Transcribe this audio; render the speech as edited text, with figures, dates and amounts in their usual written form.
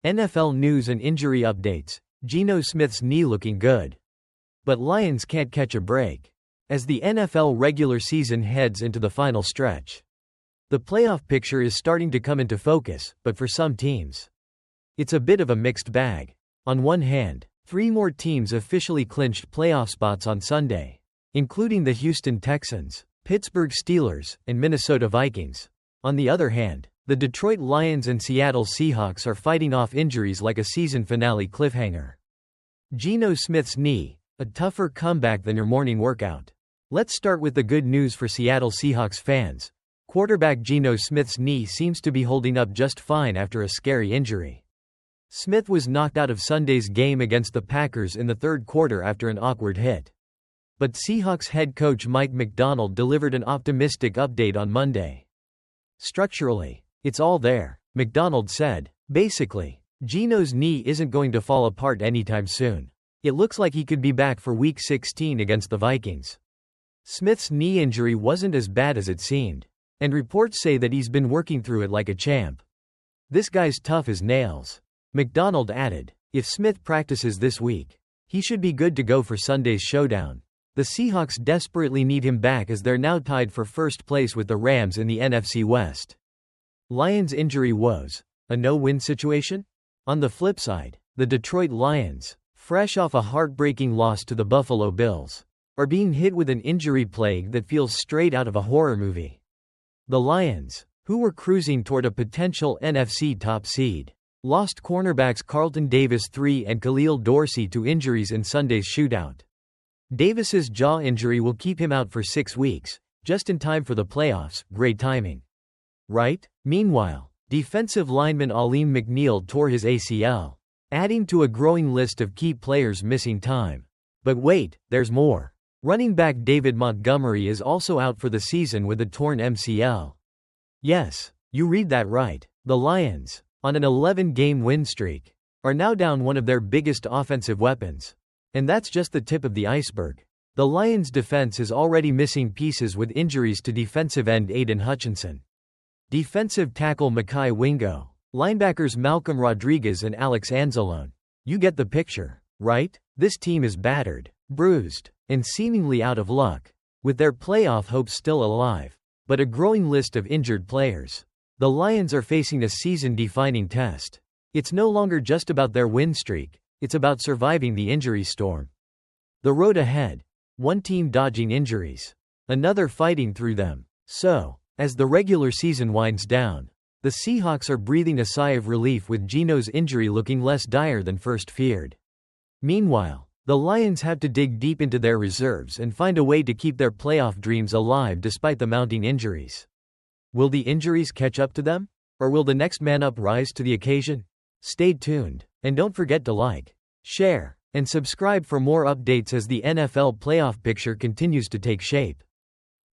NFL news and injury updates. Geno Smith's knee looking good. But Lions can't catch a break as the NFL regular season heads into the final stretch. The playoff picture is starting to come into focus, but for some teams, it's a bit of a mixed bag. On one hand, 3 more teams officially clinched playoff spots on Sunday, including the Houston Texans, Pittsburgh Steelers, and Minnesota Vikings. On the other hand, the Detroit Lions and Seattle Seahawks are fighting off injuries like a season finale cliffhanger. Geno Smith's knee, a tougher comeback than your morning workout. Let's start with the good news for Seattle Seahawks fans. Quarterback Geno Smith's knee seems to be holding up just fine after a scary injury. Smith was knocked out of Sunday's game against the Packers in the third quarter after an awkward hit. But Seahawks head coach Mike Macdonald delivered an optimistic update on Monday. Structurally, it's all there, Macdonald said. Basically, Geno's knee isn't going to fall apart anytime soon. It looks like he could be back for Week 16 against the Vikings. Smith's knee injury wasn't as bad as it seemed, and reports say that he's been working through it like a champ. This guy's tough as nails. Macdonald added, if Smith practices this week, he should be good to go for Sunday's showdown. The Seahawks desperately need him back as they're now tied for first place with the Rams in the NFC West. Lions' injury woes: a no-win situation? On the flip side, the Detroit Lions, fresh off a heartbreaking loss to the Buffalo Bills, are being hit with an injury plague that feels straight out of a horror movie. The Lions, who were cruising toward a potential NFC top seed, lost cornerbacks Carlton Davis III and Khalil Dorsey to injuries in Sunday's shootout. Davis's jaw injury will keep him out for 6 weeks, just in time for the playoffs. Great timing, right? Meanwhile, defensive lineman Alim McNeill tore his ACL, adding to a growing list of key players missing time. But wait, there's more. Running back David Montgomery is also out for the season with a torn MCL. Yes, you read that right. The Lions, on an 11-game win streak, are now down one of their biggest offensive weapons. And that's just the tip of the iceberg. The Lions' defense is already missing pieces with injuries to defensive end Aiden Hutchinson, defensive tackle Mekhi Wingo, linebackers Malcolm Rodriguez and Alex Anzalone. You get the picture, right? This team is battered, bruised, and seemingly out of luck, with their playoff hopes still alive. But a growing list of injured players. The Lions are facing a season-defining test. It's no longer just about their win streak, it's about surviving the injury storm. The road ahead: one team dodging injuries, another fighting through them. So, as the regular season winds down, the Seahawks are breathing a sigh of relief with Geno's injury looking less dire than first feared. Meanwhile, the Lions have to dig deep into their reserves and find a way to keep their playoff dreams alive despite the mounting injuries. Will the injuries catch up to them? Or will the next man up rise to the occasion? Stay tuned, and don't forget to like, share, and subscribe for more updates as the NFL playoff picture continues to take shape.